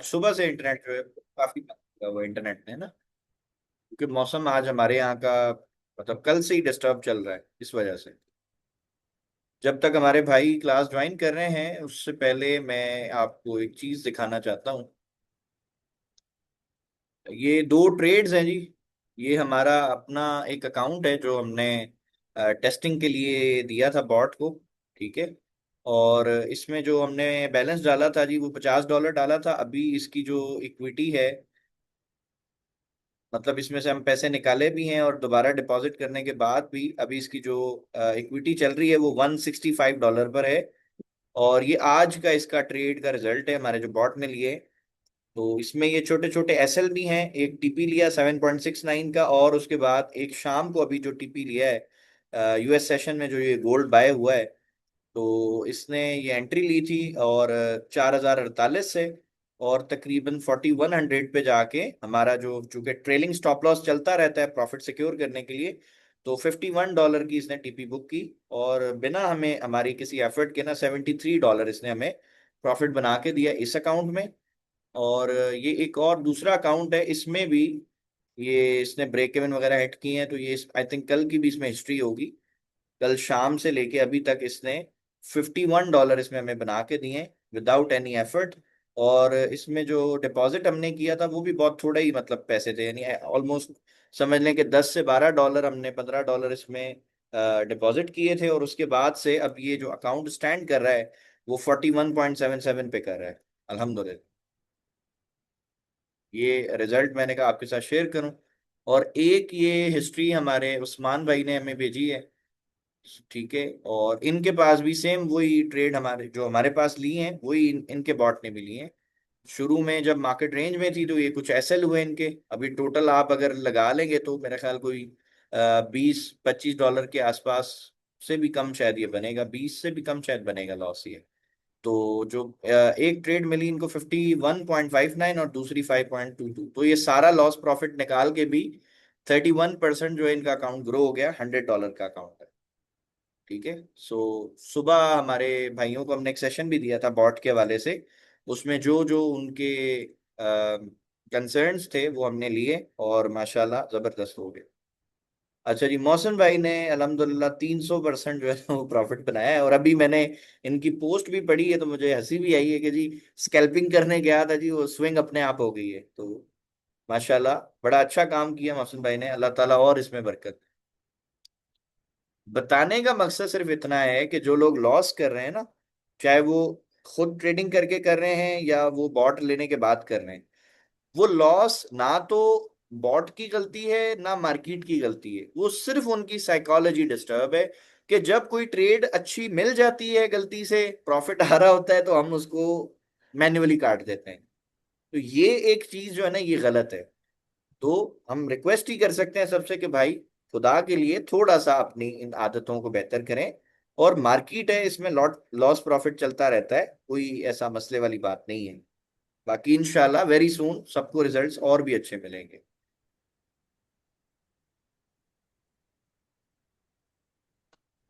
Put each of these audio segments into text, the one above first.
सुबह से इंटरनेट जो है काफी बंद हुआ हुआ है इंटरनेट ने ना। क्योंकि मौसम आज हमारे यहाँ का मतलब कल से ही डिस्टर्ब चल रहा है इस वजह से। जब तक हमारे भाई क्लास ज्वाइन कर रहे हैं उससे पहले मैं आपको एक चीज दिखाना चाहता हूँ। ये दो ट्रेड्स हैं जी। ये हमारा अपना एक अकाउंट है जो हमने टेस्टिंग के लिए दिया था बॉट को। ठीक है। और इसमें जो हमने बैलेंस डाला था जी वो $50 डाला था। अभी इसकी जो इक्विटी है मतलब इसमें से हम पैसे निकाले भी हैं और दोबारा डिपॉजिट करने के बाद भी अभी इसकी जो इक्विटी चल रही है वो $165 पर है। और ये आज का इसका ट्रेड का रिजल्ट है हमारे जो बॉट ने लिए। तो इसमें ये छोटे छोटे एसएल भी हैं। एक टीपी लिया 7.69 का और उसके बाद एक शाम को अभी जो टीपी लिया है यूएस सेशन में जो ये गोल्ड बाय हुआ है। तो इसने ये एंट्री ली थी और 4048 से और तकरीबन 4100 पे जाके हमारा जो चूंकि ट्रेलिंग स्टॉप लॉस चलता रहता है प्रॉफिट सिक्योर करने के लिए। तो $51 की इसने टीपी बुक की और बिना हमें हमारी किसी एफर्ट के ना $73 इसने हमें प्रॉफिट बना के दिया इस अकाउंट में। और ये एक और दूसरा अकाउंट है इसमें भी ये इसने ब्रेक इवन वगैरह हिट किए हैं। तो ये आई थिंक कल की भी इसमें हिस्ट्री होगी। कल शाम से लेके अभी तक इसने $51 इसमें हमें बना के दिए विदाउट एनी एफर्ट। और इसमें जो डिपॉजिट हमने किया था वो भी बहुत थोड़ा ही मतलब पैसे थे यानी ऑलमोस्ट समझ लें कि $10 से $12 हमने $15 इसमें डिपॉजिट किए थे। और उसके बाद से अब ये जो अकाउंट स्टैंड कर रहा है वो 41.77 पे कर रहा है। अल्हम्दुलिल्लाह। ये रिजल्ट मैंने कहा आपके साथ शेयर करूं। और एक ये हिस्ट्री हमारे उस्मान भाई ने हमें भेजी है। ठीक है। और इनके पास भी सेम वही ट्रेड हमारे जो हमारे पास लिए हैं वही इनके बॉट ने भी लिए हैं। शुरू में जब मार्केट रेंज में थी तो ये कुछ एसएल हुए इनके। अभी टोटल आप अगर लगा लेंगे तो मेरा ख्याल कोई 20-25 डॉलर के आसपास से भी कम शायद ये बनेगा। 20 से भी कम शायद बनेगा लॉस ये। तो जो एक ट्रेड मिली इनको 51.59 और दूसरी 5.22। तो ये सारा लॉस प्रॉफिट निकाल के भी 31% जो है इनका अकाउंट ग्रो हो गया। $100 का अकाउंट है। ठीक है। सो सुबह हमारे भाइयों को हमने एक सेशन भी दिया था बॉट के हवाले से। उसमें जो जो उनके कंसर्न्स थे वो हमने लिए और माशाल्लाह जबरदस्त हो गए। अच्छा जी मौसम भाई ने अल्हम्दुलिल्लाह 300% जो है ना वो प्रॉफिट बनाया है। और अभी मैंने इनकी पोस्ट भी पढ़ी है तो मुझे हंसी भी आई है कि जी स्कैल्पिंग करने गया था जी वो स्विंग अपने आप हो गई है। तो माशाल्लाह बड़ा अच्छा काम किया मौसम भाई ने। अल्लाह ताला और इसमें बरकत। बताने का मकसद सिर्फ इतना है कि जो लोग लॉस कर रहे हैं ना चाहे वो खुद ट्रेडिंग करके कर रहे हैं या वो बॉट लेने के बाद कर रहे हैं वो लॉस ना तो बॉट की गलती है ना मार्केट की गलती है। वो सिर्फ उनकी साइकोलॉजी डिस्टर्ब है कि जब कोई ट्रेड अच्छी मिल जाती है गलती से प्रॉफिट आ रहा होता है तो हम उसको मैन्युअली काट देते हैं। तो ये एक चीज जो है ना ये गलत है। तो हम रिक्वेस्ट ही कर सकते हैं सबसे कि भाई खुदा के लिए थोड़ा सा अपनी इन आदतों को बेहतर करें। और मार्केट है इसमें लॉट लॉस प्रॉफिट चलता रहता है कोई ऐसा मसले वाली बात नहीं है। बाकी इंशाल्लाह वेरी सून सबको रिजल्ट्स और भी अच्छे मिलेंगे।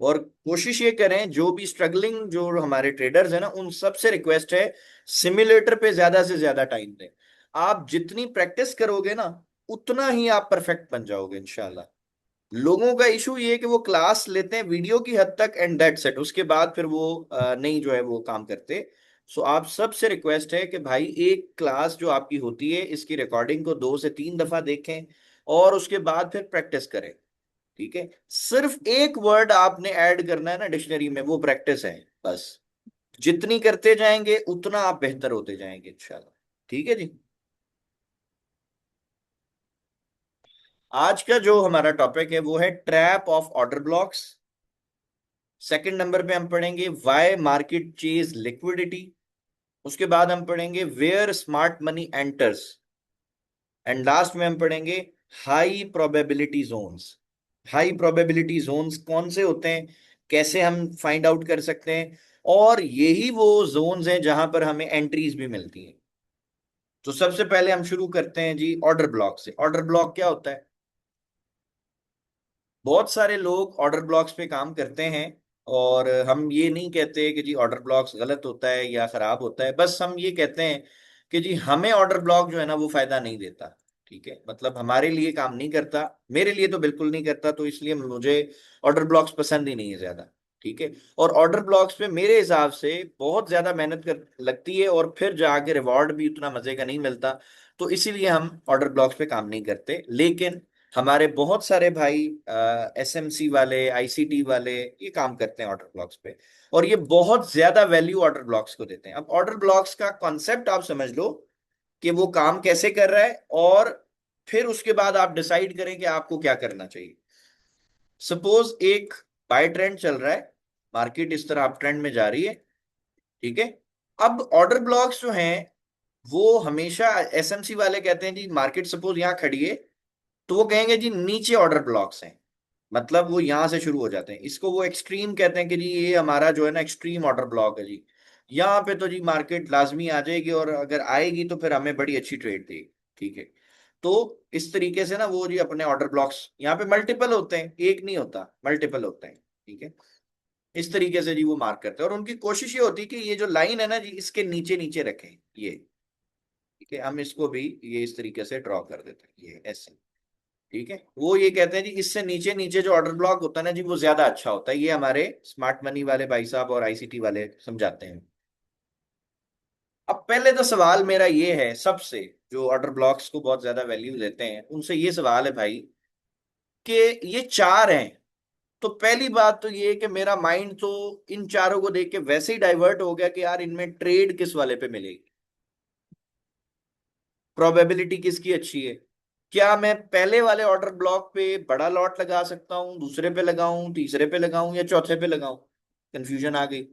और कोशिश ये करें जो भी स्ट्रगलिंग जो हमारे ट्रेडर्स हैं ना उन सबसे रिक्वेस्ट है सिमुलेटर पे ज्यादा से ज्यादा टाइम दें। आप जितनी प्रैक्टिस करोगे ना उतना ही आप परफेक्ट बन जाओगे इंशाल्लाह। लोगों का इशू ये है कि वो क्लास लेते हैं वीडियो की हद तक एंड दैट्स इट। उसके बाद फिर वो नहीं जो है वो काम करते। सो आप सबसे रिक्वेस्ट है कि भाई एक क्लास जो आपकी होती है इसकी रिकॉर्डिंग को 2 से 3 दफा देखें और उसके बाद फिर प्रैक्टिस करें। ठीक है। सिर्फ एक वर्ड आपने ऐड करना है ना डिक्शनरी में वो प्रैक्टिस है बस। जितनी करते जाएंगे उतना आप बेहतर होते जाएंगे इंशाल्लाह। ठीक है जी। आज का जो हमारा टॉपिक है वो है trap of order blocks. Second number पे हम पढ़ेंगे व्हाई मार्केट चेज लिक्विडिटी। उसके बाद हम पढ़ेंगे where smart money enters. And last में हम पढ़ेंगे high probability zones. High probability zones कौन से होते हैं कैसे हम फाइंड आउट कर सकते हैं और यही वो जोन्स हैं जहां पर हमें एंट्रीज भी मिलती हैं। तो सबसे पहले हम शुरू करते हैं जी ऑर्डर ब्लॉक से। ऑर्डर ब्लॉक क्या होता है। बहुत सारे लोग ऑर्डर ब्लॉक्स पे काम करते हैं और हम ये नहीं कहते कि जी ऑर्डर ब्लॉक्स गलत होता है या खराब होता है। बस हम ये कहते हैं कि जी हमें ऑर्डर ब्लॉक जो है ना वो फायदा नहीं देता। ठीक है, मतलब हमारे लिए काम नहीं करता, मेरे लिए तो बिल्कुल नहीं करता, तो इसलिए मुझे ऑर्डर ब्लॉक्स पसंद ही नहीं है ज्यादा। ठीक है, और ऑर्डर ब्लॉक्स पे मेरे हिसाब से बहुत ज्यादा मेहनत कर लगती है, और फिर जाके रिवॉर्ड भी उतना मजे का नहीं मिलता। तो इसीलिए हम ऑर्डर ब्लॉक्स पे काम नहीं करते। लेकिन हमारे बहुत सारे भाई एसएमसी वाले, आईसीटी वाले, ये काम करते हैं ऑर्डर ब्लॉक्स पे, और ये बहुत ज्यादा वैल्यू ऑर्डर ब्लॉक्स को देते हैं। अब ऑर्डर ब्लॉक्स का कॉन्सेप्ट आप समझ लो कि वो काम कैसे कर रहा है, और फिर उसके बाद आप डिसाइड करें कि आपको क्या करना चाहिए। सपोज एक बाय ट्रेंड चल रहा है, मार्केट इस तरह अप ट्रेंड में जा रही है। ठीक है, अब ऑर्डर ब्लॉक्स जो हैं वो हमेशा, एसएमसी वाले कहते हैं जी मार्केट सपोज यहां खड़ी है, तो वो कहेंगे जी नीचे ऑर्डर ब्लॉक्स हैं, मतलब वो यहां से शुरू हो जाते हैं। इसको वो एक्सट्रीम कहते हैं कि जी ये हमारा जो है ना एक्सट्रीम ऑर्डर ब्लॉक है जी। यहाँ पे तो जी मार्केट लाजमी आ जाएगी, और अगर आएगी तो फिर हमें बड़ी अच्छी ट्रेड देगी। ठीक है, तो इस तरीके से ना वो जी अपने ऑर्डर ब्लॉक्स यहाँ पे मल्टीपल होते हैं, एक नहीं होता, मल्टीपल होते हैं। ठीक है, इस तरीके से जी वो मार्क करते हैं, और उनकी कोशिश ये होती है कि ये जो लाइन है ना जी इसके नीचे नीचे रखें ये। ठीक है, हम इसको भी ये इस तरीके से ड्रॉ कर देते हैं, ये ऐसे। ठीक है, वो ये कहते हैं जी इससे नीचे नीचे जो ऑर्डर ब्लॉक होता है ना जी वो ज्यादा अच्छा होता है, ये हमारे स्मार्ट मनी वाले भाई साहब और आईसीटी वाले समझाते हैं। अब पहले तो सवाल मेरा ये है सबसे, जो ऑर्डर ब्लॉक्स को बहुत ज्यादा वैल्यू देते हैं उनसे ये सवाल है भाई कि ये चार हैं, तो पहली बात तो ये है कि मेरा माइंड तो इन चारों को देख के वैसे ही डाइवर्ट हो गया कि यार इनमें ट्रेड किस वाले पे मिलेगी, प्रोबेबिलिटी किसकी अच्छी है। क्या मैं पहले वाले ऑर्डर ब्लॉक पे बड़ा लॉट लगा सकता हूँ, दूसरे पे लगाऊं, तीसरे पे लगाऊं, या चौथे पे लगाऊं? कंफ्यूजन आ गई।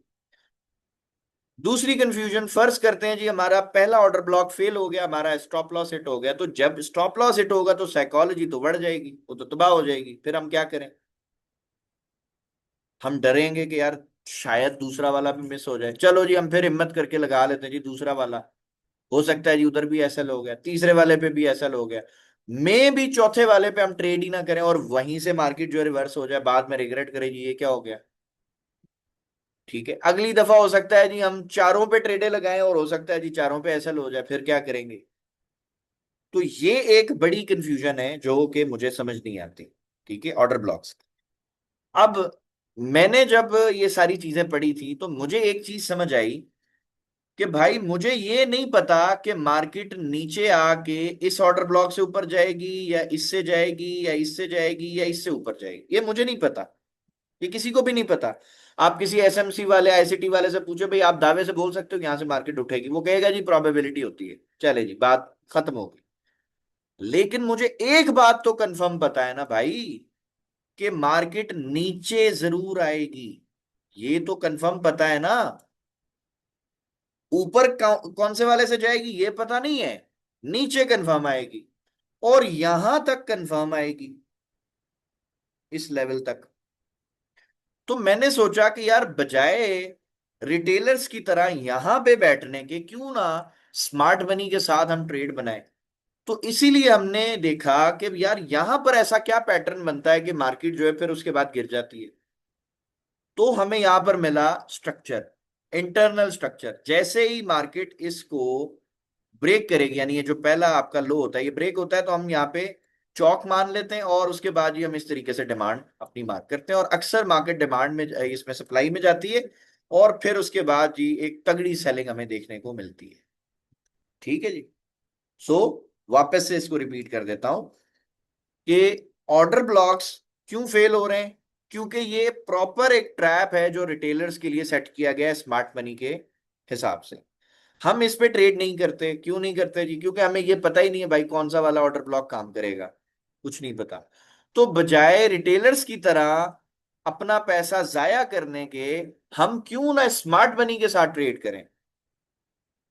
दूसरी कंफ्यूजन, फर्ज करते हैं जी हमारा पहला ऑर्डर ब्लॉक फेल हो गया, हमारा स्टॉप लॉस हिट हो गया, तो जब स्टॉप लॉस हिट होगा तो साइकोलॉजी तो बढ़ जाएगी, वो तो तबाह हो जाएगी, फिर हम क्या करें? हम डरेंगे कि यार शायद दूसरा वाला भी मिस हो जाए, चलो जी हम फिर हिम्मत करके लगा लेते हैं जी दूसरा वाला, हो सकता है जी उधर भी एसएल हो गया, तीसरे वाले पे भी एसएल हो गया, मे भी चौथे वाले पे हम ट्रेड ही ना करें, और वहीं से मार्केट जो है रिवर्स हो जाए, बाद में रिग्रेट करें जी ये क्या हो गया। ठीक है, अगली दफा हो सकता है जी हम चारों पे ट्रेडे लगाएं, और हो सकता है जी चारों पे एसएल हो जाए, फिर क्या करेंगे? तो ये एक बड़ी कंफ्यूजन है जो कि मुझे समझ नहीं आती। ठीक है, ऑर्डर ब्लॉक्स। अब मैंने जब ये सारी चीजें पढ़ी थी तो मुझे एक चीज समझ आई कि भाई मुझे ये नहीं पता कि मार्केट नीचे आके इस ऑर्डर ब्लॉक से ऊपर जाएगी, या इससे जाएगी, या इससे जाएगी, या इससे ऊपर जाएगी, ये मुझे नहीं पता। ये किसी को भी नहीं पता। आप किसी एसएमसी वाले, आईसीटी वाले से पूछो भाई आप दावे से बोल सकते हो कि यहां से मार्केट उठेगी, वो कहेगा जी प्रोबेबिलिटी होती है, चले जी बात खत्म हो गई। लेकिन मुझे एक बात तो कंफर्म पता है ना भाई, कि मार्केट नीचे जरूर आएगी, ये तो कंफर्म पता है ना। ऊपर कौन से वाले से जाएगी ये पता नहीं है, नीचे कंफर्म आएगी, और यहां तक कंफर्म आएगी, इस लेवल तक। तो मैंने सोचा कि यार बजाय रिटेलर्स की तरह यहां पे बैठने के, क्यों ना स्मार्ट मनी के साथ हम ट्रेड बनाए। तो इसीलिए हमने देखा कि यार यहां पर ऐसा क्या पैटर्न बनता है कि मार्केट जो है फिर उसके बाद गिर जाती है। तो हमें यहां पर मिला स्ट्रक्चर, इंटरनल स्ट्रक्चर। जैसे ही मार्केट इसको ब्रेक करेगी, यानी ये जो पहला आपका लो होता है ये ब्रेक होता है, तो हम यहाँ पे चौक मान लेते हैं, और उसके बाद ही हम इस तरीके से डिमांड अपनी मार्क करते हैं, और अक्सर मार्केट डिमांड में, इसमें सप्लाई में जाती है, और फिर उसके बाद जी एक तगड़ी सेलिंग हमें देखने को मिलती है। ठीक है जी। सो वापस से इसको रिपीट कर देता हूं कि ऑर्डर ब्लॉक्स क्यों फेल हो रहे हैं, क्योंकि ये प्रॉपर एक ट्रैप है जो रिटेलर्स के लिए सेट किया गया है स्मार्ट मनी के हिसाब से। हम इस पे ट्रेड नहीं करते, क्यों नहीं करते जी? क्योंकि हमें ये पता ही नहीं है भाई कौन सा वाला ऑर्डर ब्लॉक काम करेगा, कुछ नहीं पता। तो बजाय रिटेलर्स की तरह अपना पैसा जाया करने के, हम क्यों ना स्मार्ट मनी के साथ ट्रेड करें।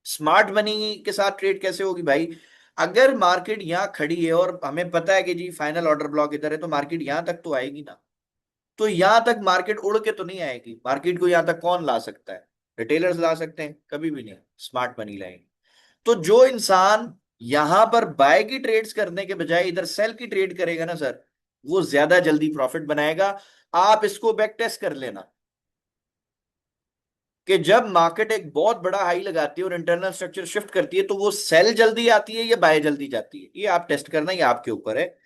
स्मार्ट मनी के साथ ट्रेड कैसे होगी भाई? अगर मार्केट यहां खड़ी है और हमें पता है कि जी फाइनल ऑर्डर ब्लॉक इधर है, तो मार्केट यहां तक तो आएगी ना। तो यहां तक मार्केट उड़ के तो नहीं आएगी, मार्केट को यहां तक कौन ला सकता है? रिटेलर्स ला सकते हैं? कभी भी नहीं, स्मार्ट मनी लाएंगे। तो जो इंसान यहां पर बाय की ट्रेड्स करने के बजाय इधर सेल की ट्रेड करेगा ना सर, वो ज्यादा जल्दी प्रॉफिट बनाएगा। आप इसको बैक टेस्ट कर लेना, कि जब मार्केट एक बहुत बड़ा हाई लगाती है और इंटरनल स्ट्रक्चर शिफ्ट करती है तो वो सेल जल्दी आती है या बाय जल्दी जाती है, ये आप टेस्ट करना, ये आपके ऊपर है।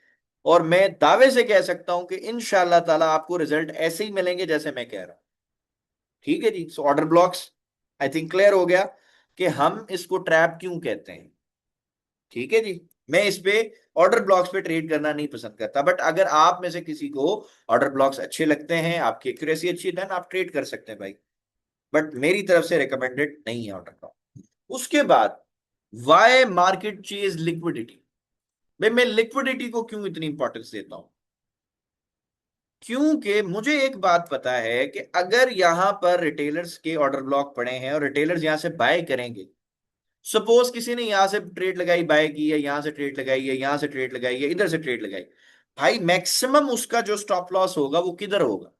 और मैं दावे से कह सकता हूं कि इंशाल्लाह ताला आपको रिजल्ट ऐसे ही मिलेंगे जैसे मैं कह रहा हूं। ठीक है जी। So order blocks I think clear हो गया कि हम इसको ट्रैप क्यों कहते हैं। ठीक है जी। मैं इस पे ऑर्डर ब्लॉक्स पे ट्रेड करना नहीं पसंद करता, बट अगर आप में से किसी को ऑर्डर ब्लॉक्स अच्छे लगते हैं, आपकी एक्यूरेसी अच्छी है, देन आप ट्रेड कर सकते हैं भाई। बट मेरी तरफ से रिकमेंडेड नहीं है ऑर्डर ब्लॉक। उसके बाद वाई मार्केट चेज लिक्विडिटी। भाई मैं लिक्विडिटी को क्यों इतनी इंपॉर्टेंस देता हूं? क्योंकि मुझे एक बात पता है कि अगर यहां पर रिटेलर्स के ऑर्डर ब्लॉक पड़े हैं और रिटेलर्स यहां से बाय करेंगे, सपोज किसी ने यहां से ट्रेड लगाई, बाय की है, यहां से ट्रेड लगाई है, यहां से ट्रेड लगाई है, इधर से ट्रेड लगाई, भाई मैक्सिमम उसका जो स्टॉप लॉस होगा वो किधर होगा?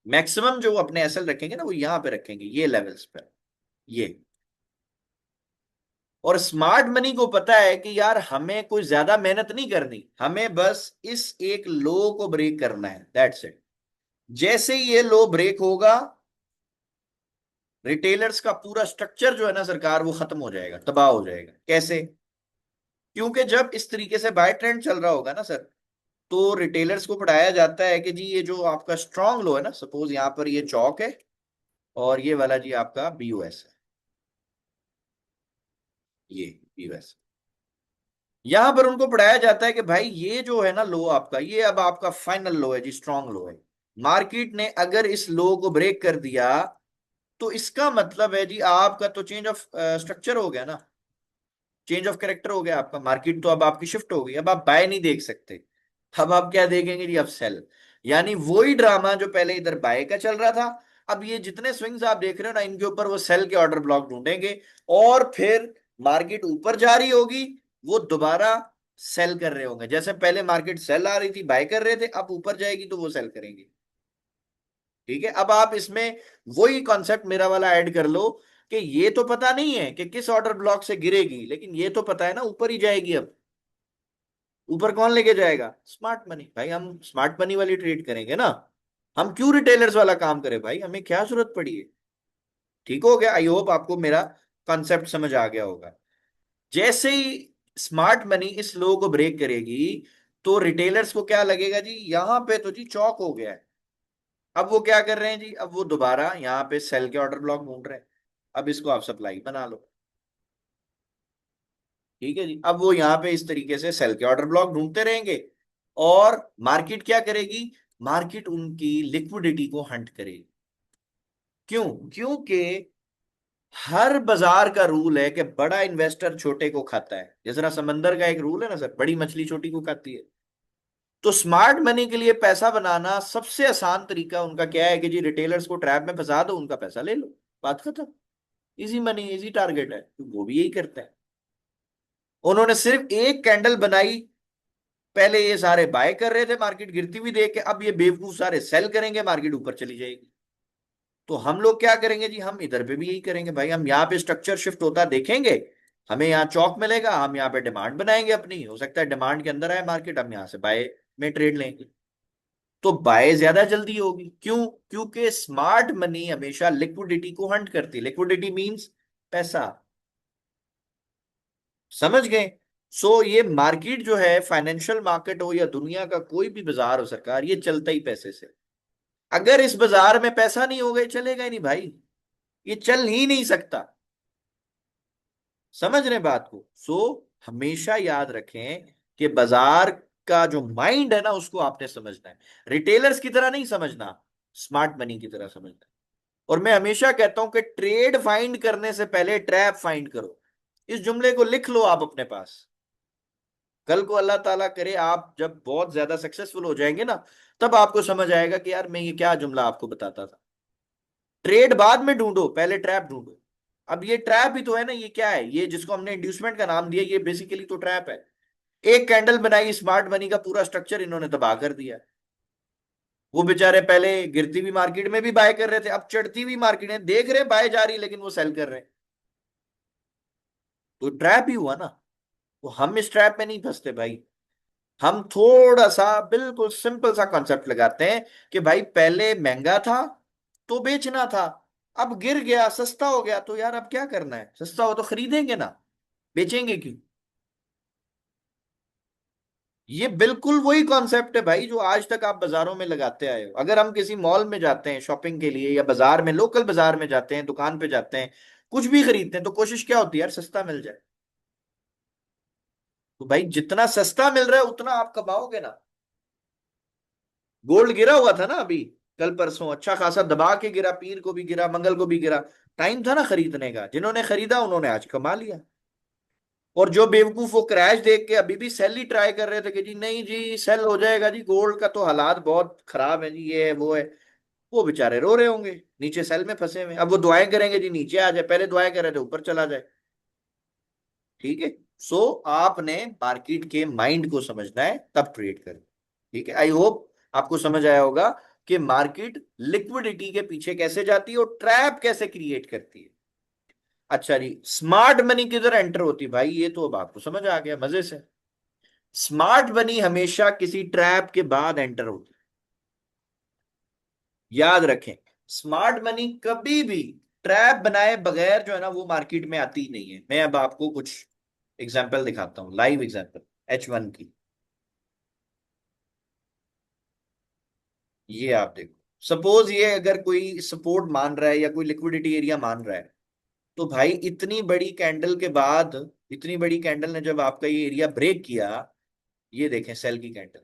मैक्सिमम जो वो अपने एसएल रखेंगे ना, वो यहां पे रखेंगे, ये लेवल्स पे, ये। और स्मार्ट मनी को पता है कि यार हमें कोई ज्यादा मेहनत नहीं करनी, हमें बस इस एक लो को ब्रेक करना है, दैट्स इट। जैसे ही ये लो ब्रेक होगा, रिटेलर्स का पूरा स्ट्रक्चर जो है ना सरकार, वो खत्म हो जाएगा, तबाह हो जाएगा। कैसे? क्योंकि जब इस तरीके से बाय ट्रेंड चल रहा होगा ना सर, तो रिटेलर्स को पढ़ाया जाता है कि जी ये जो आपका स्ट्रांग लो है ना, सपोज यहां पर ये चौक है और ये वाला जी आपका बीयूएस है, ये बीयूएस। यहां पर उनको पढ़ाया जाता है कि भाई ये जो है ना लो आपका, ये अब आपका फाइनल लो है जी, स्ट्रांग लो है। मार्केट ने अगर इस लो को ब्रेक कर दिया तो इसका मतलब है जी आपका तो चेंज ऑफ स्ट्रक्चर हो गया ना, चेंज ऑफ कैरेक्टर हो गया आपका। मार्केट तो अब आपकी शिफ्ट हो गई, अब आप बाय नहीं देख सकते, अब आप क्या देखेंगे जी? अब सेल। यानी वही ड्रामा जो पहले इधर बाय का चल रहा था, अब ये जितने स्विंग्स आप देख रहे हो ना, इनके ऊपर वो सेल के ऑर्डर ब्लॉक ढूंढेंगे। और फिर मार्केट ऊपर जा रही होगी, वो दोबारा सेल कर रहे होंगे। जैसे पहले मार्केट सेल आ रही थी, बाय कर रहे थे, अब ऊपर जाएगी तो वो सेल करेंगे। ठीक है। अब आप इसमें वही कॉन्सेप्ट मेरा वाला ऐड कर लो कि ये तो पता नहीं है कि किस ऑर्डर ब्लॉक से गिरेगी, लेकिन ये तो पता है ना ऊपर ही जाएगी। अब ऊपर कौन लेके जाएगा? Smart money. भाई हम स्मार्ट मनी वाली ट्रेड करेंगे ना, हम क्यों रिटेलर्स वाला काम करें भाई? हमें क्या जरूरत पड़ी है? ठीक हो गया। आई होप आपको मेरा कॉन्सेप्ट समझ आ गया होगा। जैसे ही स्मार्ट मनी इस लो को ब्रेक करेगी, तो रिटेलर्स को क्या लगेगा जी? यहां पे तो जी चौक हो गया है। अब वो क्या कर रहे हैं जी? अब वो दोबारा यहाँ पे सेल के ऑर्डर ब्लॉक ढूंढ रहे हैं। अब इसको आप सप्लाई बना लो। ठीक है जी। अब वो यहाँ पे इस तरीके से सेल के ऑर्डर ब्लॉक ढूंढते रहेंगे। और मार्केट क्या करेगी? मार्केट उनकी लिक्विडिटी को हंट करेगी। क्यों? क्योंकि हर बाजार का रूल है कि बड़ा इन्वेस्टर छोटे को खाता है। जिस तरह समंदर का एक रूल है ना सर, बड़ी मछली छोटी को खाती है। तो स्मार्ट मनी के लिए पैसा बनाना सबसे आसान तरीका उनका क्या है कि जी रिटेलर्स को ट्रैप में फंसा दो, उनका पैसा ले लो, बात खत्म। इजी मनी, इजी टारगेट है, तो वो भी यही करते हैं। उन्होंने सिर्फ एक कैंडल बनाई, पहले ये सारे बाय कर रहे थे मार्केट गिरती हुई देख के, अब ये बेवकूफ सारे सेल करेंगे, मार्केट ऊपर चली जाएगी। तो हम लोग क्या करेंगे जी? हम इधर पे भी यही करेंगे भाई। हम यहाँ पे स्ट्रक्चर शिफ्ट होता देखेंगे, हमें यहाँ चौक मिलेगा, हम यहाँ पे डिमांड बनाएंगे अपनी, हो सकता है डिमांड के अंदर आए मार्केट, हम यहाँ से बाय में ट्रेड लेंगे। तो बाय ज्यादा जल्दी होगी। क्यों? क्योंकि स्मार्ट मनी हमेशा लिक्विडिटी को हंट करती है। लिक्विडिटी मींस पैसा। समझ गए? सो ये मार्केट जो है, फाइनेंशियल मार्केट हो या दुनिया का कोई भी बाजार हो सरकार, ये चलता ही पैसे से। अगर इस बाजार में पैसा नहीं होगा, ये चलेगा ही नहीं भाई, ये चल ही नहीं सकता। समझ रहे बात को? सो हमेशा याद रखें कि बाजार का जो माइंड है ना, उसको आपने समझना है। रिटेलर्स की तरह नहीं समझना, स्मार्ट मनी की तरह समझना है। और मैं हमेशा कहता हूं कि ट्रेड फाइंड करने से पहले ट्रैप फाइंड करो। इस जुमले को लिख लो आप अपने पास। कल को अल्लाह ताला करे आप जब बहुत ज्यादा सक्सेसफुल हो जाएंगे ना, तब आपको समझ आएगा कि यार मैं ये क्या जुमला आपको बताता था। ट्रेड बाद में ढूंढो, पहले ट्रैप ढूंढो। अब ये ट्रैप ही तो है ना, ये क्या है? ये जिसको हमने इंड्यूसमेंट का नाम दिया, ये बेसिकली तो ट्रैप है। एक कैंडल बनाई, स्मार्ट मनी का पूरा स्ट्रक्चर इन्होंने तबाह कर दिया। वो बेचारे पहले गिरती हुई मार्केट में भी बाय कर रहे थे, अब चढ़ती हुई मार्केट में देख रहे बाय जा रही, लेकिन वो सेल कर रहे हैं। तो ट्रैप ही हुआ ना। तो हम इस ट्रैप में नहीं फंसते भाई। हम थोड़ा सा बिल्कुल सिंपल सा कॉन्सेप्ट लगाते हैं कि भाई पहले महंगा था तो बेचना था, अब गिर गया, सस्ता हो गया, तो यार अब क्या करना है, सस्ता हो तो खरीदेंगे ना, बेचेंगे क्यों? ये बिल्कुल वही कॉन्सेप्ट है भाई जो आज तक आप बाजारों में लगाते आए हो। अगर हम किसी मॉल में जाते हैं शॉपिंग के लिए, या बाजार में, लोकल बाजार में जाते हैं, दुकान पे जाते हैं, कुछ भी खरीदते हैं, तो कोशिश क्या होती है यार, सस्ता मिल जाए। तो भाई जितना सस्ता मिल रहा है उतना आप कमाओगे ना। गोल्ड गिरा हुआ था ना अभी, कल परसों अच्छा खासा दबा के गिरा, पीर को भी गिरा, मंगल को भी गिरा। टाइम था ना खरीदने का, जिन्होंने खरीदा उन्होंने आज कमा लिया। और जो बेवकूफ वो क्रैश देख के अभी भी सेल ही ट्राई कर रहे थे कि जी नहीं जी सेल हो जाएगा जी, गोल्ड का तो हालात बहुत खराब है जी, ये है वो है, वो बेचारे रो रहे होंगे नीचे सेल में फंसे हुए। अब वो दुआएं करेंगे जी नीचे आ जाए, पहले दुआएं कर रहे थे ऊपर चला जाए। ठीक है। सो आपने मार्केट के माइंड को समझना है, तब ट्रेड करें। ठीक है, आई होप आपको समझ आया होगा कि मार्केट लिक्विडिटी के पीछे कैसे जाती है और ट्रैप कैसे क्रिएट करती है। अच्छा जी, स्मार्ट मनी किधर एंटर होती है भाई, ये तो अब आपको समझ आ गया मजे से। स्मार्ट मनी हमेशा किसी ट्रैप के बाद एंटर होती है। याद रखें, स्मार्ट मनी कभी भी ट्रैप बनाए बगैर जो है ना वो मार्केट में आती ही नहीं है। मैं अब आपको कुछ एग्जांपल दिखाता हूं, लाइव एग्जांपल H1 की। ये आप देखो, सपोज ये अगर कोई सपोर्ट मान रहा है या कोई लिक्विडिटी एरिया मान रहा है, तो भाई इतनी बड़ी कैंडल के बाद, इतनी बड़ी कैंडल ने जब आपका ये एरिया ब्रेक किया, ये देखें सेल की कैंडल,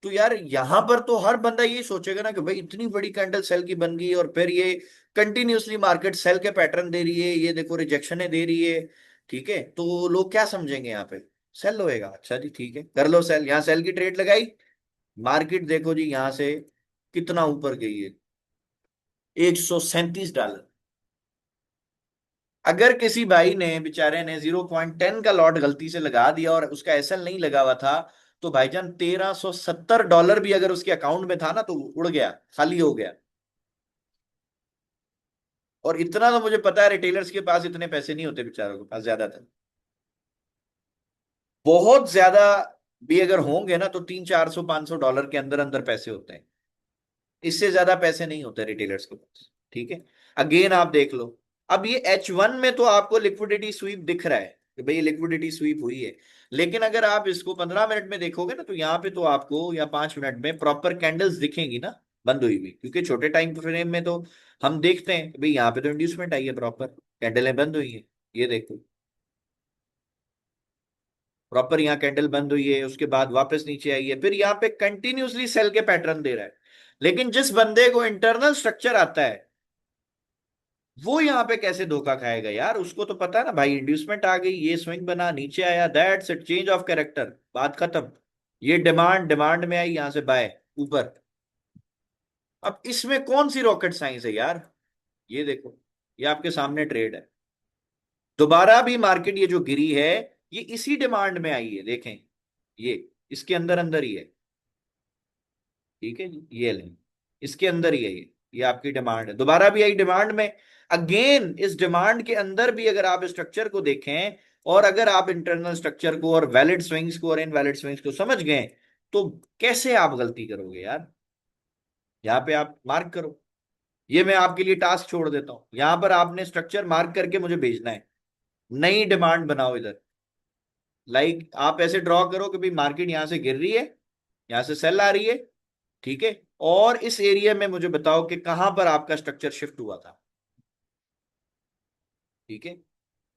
तो यार यहां पर तो हर बंदा ये सोचेगा ना कि भाई इतनी बड़ी कैंडल सेल की बन गई, और फिर ये कंटिन्यूअसली मार्केट सेल के पैटर्न दे रही है, ये देखो रिजेक्शन दे रही है। ठीक है, तो लोग क्या समझेंगे यहाँ पे, सेल होएगा, अच्छा जी ठीक है कर लो सेल, यहाँ सेल की ट्रेड लगाई। मार्केट देखो जी यहाँ से कितना ऊपर गई है, $137। अगर किसी भाई ने बेचारे ने 0.10 का लॉट गलती से लगा दिया और उसका एसएल नहीं लगा हुआ था, तो भाईजान $1370 भी अगर उसके अकाउंट में था ना, तो उड़ गया, खाली हो गया। और इतना तो मुझे पता है रिटेलर्स के पास इतने पैसे नहीं होते बेचारों के पास ज्यादातर। बहुत ज्यादा भी अगर होंगे ना तो 300 400 500 डॉलर के अंदर अंदर पैसे होते हैं, इससे ज्यादा पैसे नहीं होते रिटेलर्स के पास। ठीक है, अगेन आप देख लो, अब ये H1 में तो आपको लिक्विडिटी स्वीप दिख रहा है कि भाई लिक्विडिटी स्वीप हुई है, लेकिन अगर आप इसको 15 मिनट में देखोगे ना, तो यहाँ पे तो आपको, या 5 मिनट में प्रॉपर कैंडल्स दिखेंगी ना बंद हुई हुई, क्योंकि छोटे टाइम फ्रेम में तो हम देखते हैं कि भाई यहाँ पे तो इंड्यूसमेंट आई है, प्रॉपर कैंडलें बंद हुई है। ये देखो, प्रॉपर यहाँ कैंडल बंद हुई है, उसके बाद वापस नीचे आई है, फिर यहाँ पे कंटिन्यूसली सेल के पैटर्न दे रहा है। लेकिन जिस बंदे को इंटरनल स्ट्रक्चर आता है, वो यहाँ पे कैसे धोखा खाएगा यार, उसको तो पता है ना भाई इंड्यूसमेंट आ गई, ये स्विंग बना, नीचे आया, that's it, change of character, बात खत्म। ये डिमांड, डिमांड में आई, यहां से बाय ऊपर। अब इसमें कौन सी रॉकेट साइंस है यार, ये देखो, ये आपके सामने ट्रेड है, दोबारा भी मार्केट ये जो गिरी है, ये इसी डिमांड में आई है, देखें, ये इसके अंदर अंदर ही है। ठीक है जी, ये लें, इसके अंदर ही है ये आपकी डिमांड है, दोबारा भी आई डिमांड में। अगेन इस डिमांड के अंदर भी अगर आप स्ट्रक्चर को देखें, और अगर आप इंटरनल स्ट्रक्चर को और वैलिड स्विंग्स को और इनवैलिड स्विंग्स को समझ गए, तो कैसे आप गलती करोगे यार। यहाँ पे आप मार्क करो, ये मैं आपके लिए टास्क छोड़ देता हूं, यहां पर आपने स्ट्रक्चर मार्क करके मुझे भेजना है, नई डिमांड बनाओ इधर। लाइक आप ऐसे ड्रॉ करो कि भाई मार्केट यहां से गिर रही है, यहां से सेल आ रही है। ठीक है, और इस एरिया में मुझे बताओ कि कहां पर आपका स्ट्रक्चर शिफ्ट हुआ था। ठीक है,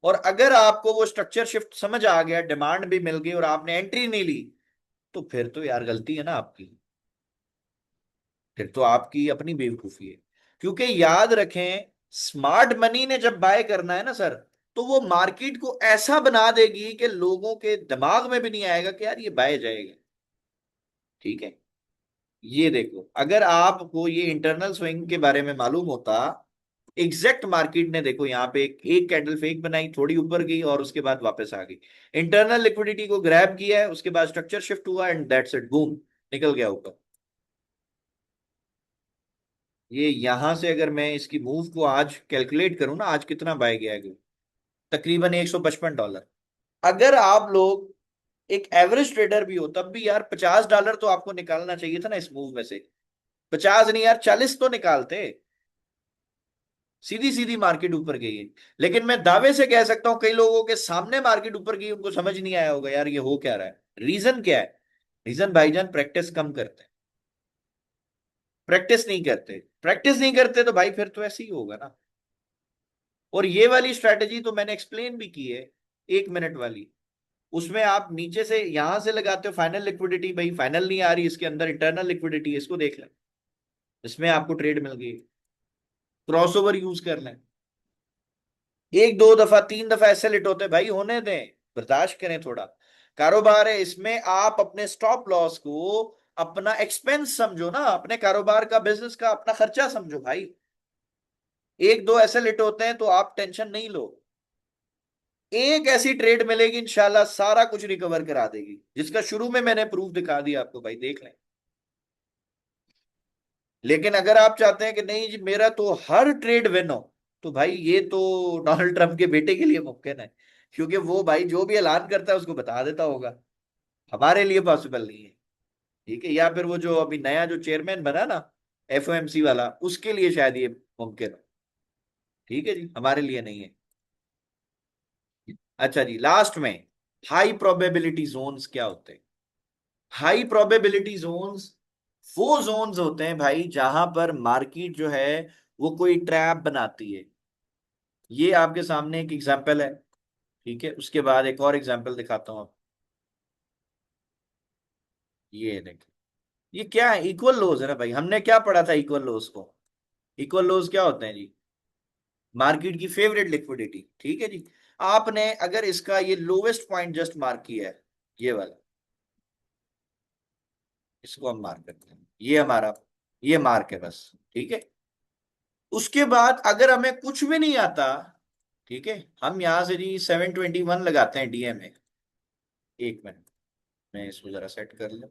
और अगर आपको वो स्ट्रक्चर शिफ्ट समझ आ गया, डिमांड भी मिल गई और आपने एंट्री नहीं ली, तो फिर तो यार गलती है ना आपकी, फिर तो आपकी अपनी बेवकूफी है। क्योंकि याद रखें, स्मार्ट मनी ने जब बाय करना है ना सर, तो वो मार्केट को ऐसा बना देगी कि लोगों के दिमाग में भी नहीं आएगा कि यार ये बाय जाएगा। ठीक है, ये देखो, अगर आपको ये इंटरनल स्विंग के बारे में मालूम होता, एग्जैक्ट मार्केट ने देखो यहाँ पे एक कैंडल फेक बनाई, थोड़ी ऊपर गई और उसके बाद वापस आ गई, इंटरनल लिक्विडिटी को ग्रैब किया है, उसके बाद स्ट्रक्चर शिफ्ट हुआ एंड दैट्स इट, बूम, निकल गया ऊपर। ये यहां से अगर मैं इसकी मूव को आज कैलकुलेट करूं ना, आज कितना बाय गया है, तकरीबन $155। अगर आप लोग एक एवरेज ट्रेडर भी हो, तब भी यार $50 तो आपको निकालना चाहिए था ना इस मूव में से। 50 नहीं यार, 40 तो निकालते। सीधी सीधी मार्केट ऊपर गई है। लेकिन मैं दावे से कह सकता हूं कई लोगों के सामने मार्केट ऊपर गई, उनको समझ नहीं आया होगा यार ये हो क्या रहा है, रीजन क्या है। रीजन भाईजान प्रैक्टिस कम करते हैं, प्रैक्टिस नहीं करते, प्रैक्टिस नहीं करते तो भाई फिर तो ऐसे ही होगा ना। और ये वाली स्ट्रैटेजी तो मैंने एक्सप्लेन भी की है, 1 मिनट वाली। उसमें आप नीचे से यहां से लगाते हो फाइनल लिक्विडिटी, भाई फाइनल नहीं आ रही, इसके अंदर इंटरनल लिक्विडिटी है, इसको देख लें, इसमें आपको ट्रेड मिल गई। क्रॉसओवर यूज कर लें, एक दो दफा तीन दफा ऐसे लिट होते हैं भाई, होने दें, बर्दाश्त करें थोड़ा। कारोबार है, इसमें आप अपने स्टॉप लॉस को अपना एक्सपेंस समझो ना, अपने कारोबार का बिजनेस का अपना खर्चा समझो भाई। एक दो ऐसे लिट होते हैं तो आप टेंशन नहीं लो, एक ऐसी ट्रेड मिलेगी इंशाल्लाह सारा कुछ रिकवर करा देगी, जिसका शुरू में मैंने प्रूफ दिखा दिया आपको, भाई देख लें। लेकिन अगर आप चाहते हैं कि नहीं जी मेरा तो हर ट्रेड विन हो, तो भाई ये तो डोनाल्ड ट्रंप के बेटे के लिए मुमकिन है, क्योंकि वो भाई जो भी ऐलान करता है उसको बता देता होगा। हमारे लिए पॉसिबल नहीं है। ठीक है, या फिर वो जो अभी नया जो चेयरमैन बना ना एफओएमसी वाला, उसके लिए शायद ये मुमकिन है। ठीक है जी, हमारे लिए नहीं है। अच्छा जी, लास्ट में हाई प्रोबेबिलिटी जोन्स क्या होते हैं। हाई प्रोबेबिलिटी जोन्स वो जोन्स होते हैं भाई जहां पर मार्केट जो है वो कोई ट्रैप बनाती है। ये आपके सामने एक एग्जांपल है, ठीक है, उसके बाद एक और एग्जांपल दिखाता हूं आप। ये देखिए, ये क्या है, इक्वल लॉज है ना भाई, हमने क्या पढ़ा था इक्वल लॉज को। इक्वल लॉज क्या होते हैं जी, मार्केट की फेवरेट लिक्विडिटी, ठीक है जी। आपने अगर इसका ये लोवेस्ट पॉइंट जस्ट मार्क किया है, ये वाला, इसको हम मार्क करते हैं, ये हमारा ये मार्क है बस, ठीक है। उसके बाद अगर हमें कुछ भी नहीं आता, ठीक है, हम यहां से जी 721 लगाते हैं डीएमए। 1 मिनट, मैं इसको जरा सेट कर लूं।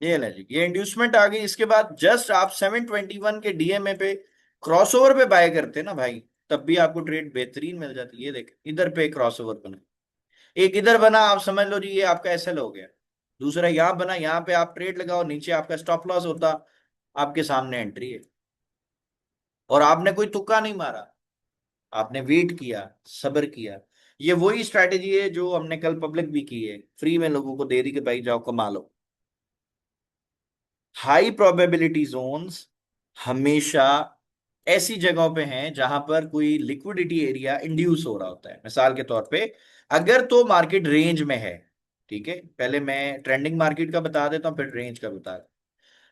ये ले जी, ये इंड्यूसमेंट आ गई। इसके बाद जस्ट आप 721 के डीएमए पे क्रॉसओवर पे बाय करते ना भाई, तब भी आपको ट्रेड बेहतरीन मिल जाती है। ये देख इधर पे क्रॉसओवर बना, एक इधर बना, आप समझ लो जी ये आपका एसएल हो गया। दूसरा यहाँ बना, यहाँ पे आप ट्रेड लगाओ, नीचे आपका स्टॉप लॉस होता, आपके सामने एंट्री है। और आपने कोई तुक्का नहीं मारा, आपने वेट किया, सब्र किया। ये वही स्ट्रैटेजी है जो हमने कल पब्लिक भी की है, फ्री में लोगों को दे दी कि भाई जाओ कमा लो। हाई प्रोबेबिलिटी जोन्स हमेशा ऐसी जगहों पे हैं जहां पर कोई लिक्विडिटी एरिया इंड्यूस हो रहा होता है। मिसाल के तौर पे अगर तो मार्केट रेंज में है, ठीक है, पहले मैं ट्रेंडिंग मार्केट का बता देता हूँ फिर रेंज का बता देता हूं।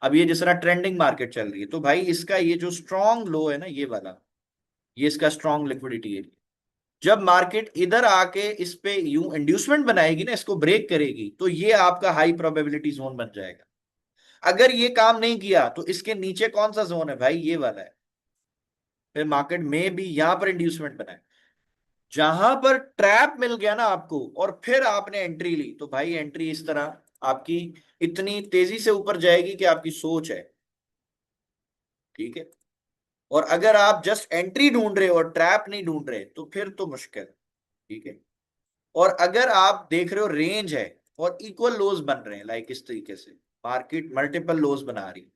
अब ये जिस तरह ट्रेंडिंग मार्केट चल रही है, तो भाई इसका ये जो स्ट्रॉन्ग लो है ना ये वाला, ये इसका स्ट्रॉन्ग लिक्विडिटी एरिया। जब मार्केट इधर आके इस पे यूं इंड्यूसमेंट बनाएगी ना, इसको ब्रेक करेगी, तो ये आपका हाई प्रोबेबिलिटी जोन बन जाएगा। अगर ये काम नहीं किया तो इसके नीचे कौन सा जोन है भाई, ये वाला है। फिर मार्केट में भी यहां पर इंड्यूसमेंट बना है, जहां पर ट्रैप मिल गया ना आपको और फिर आपने एंट्री ली, तो भाई एंट्री इस तरह आपकी इतनी तेजी से ऊपर जाएगी कि आपकी सोच है, ठीक है। और अगर आप जस्ट एंट्री ढूंढ रहे हो और ट्रैप नहीं ढूंढ रहे तो फिर तो मुश्किल, ठीक है। और अगर आप देख रहे हो रेंज है और इक्वल लोज बन रहे हैं, लाइक इस तरीके से मार्केट मल्टीपल लोज बना रही है,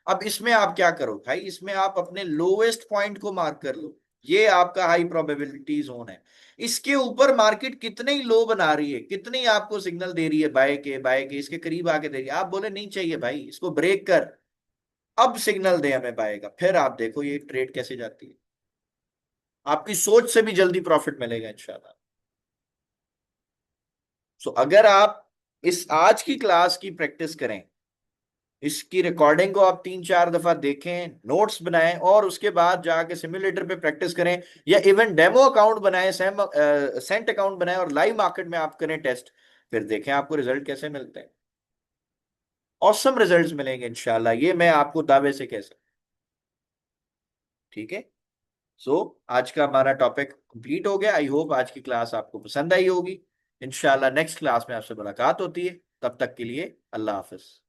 अब इसमें आप क्या करो भाई, इसमें आप अपने लोवेस्ट पॉइंट को मार्क कर लो। ये आपका हाई प्रोबेबिलिटी जोन है। इसके ऊपर मार्केट कितने ही लो बना रही है, कितने ही आपको सिग्नल दे रही है बाय के इसके करीब आके दे रही है, आप बोले नहीं चाहिए भाई इसको ब्रेक कर, अब सिग्नल दे हमें बाय का, फिर आप देखो ये ट्रेड कैसे जाती है। आपकी सोच से भी जल्दी प्रॉफिट मिलेगा इंशाल्लाह। सो अगर आप इस आज की क्लास की प्रैक्टिस करें, इसकी रिकॉर्डिंग को आप 3 4 दफा देखें, नोट्स बनाएं और उसके बाद जाके सिमुलेटर पे प्रैक्टिस करें, या इवन डेमो अकाउंट बनाएं, सेंट अकाउंट बनाएं और लाइव मार्केट में आप करें टेस्ट, फिर देखें आपको रिजल्ट कैसे मिलते हैं। ऑसम रिजल्ट्स मिलेंगे इंशाल्लाह, ये मैं आपको दावे से कह सकता। ठीक है, सो आज का हमारा टॉपिक कंप्लीट हो गया। आई होप आज की क्लास आपको पसंद आई होगी। इंशाल्लाह नेक्स्ट क्लास में आपसे मुलाकात होती है, तब तक के लिए अल्लाह हाफिज।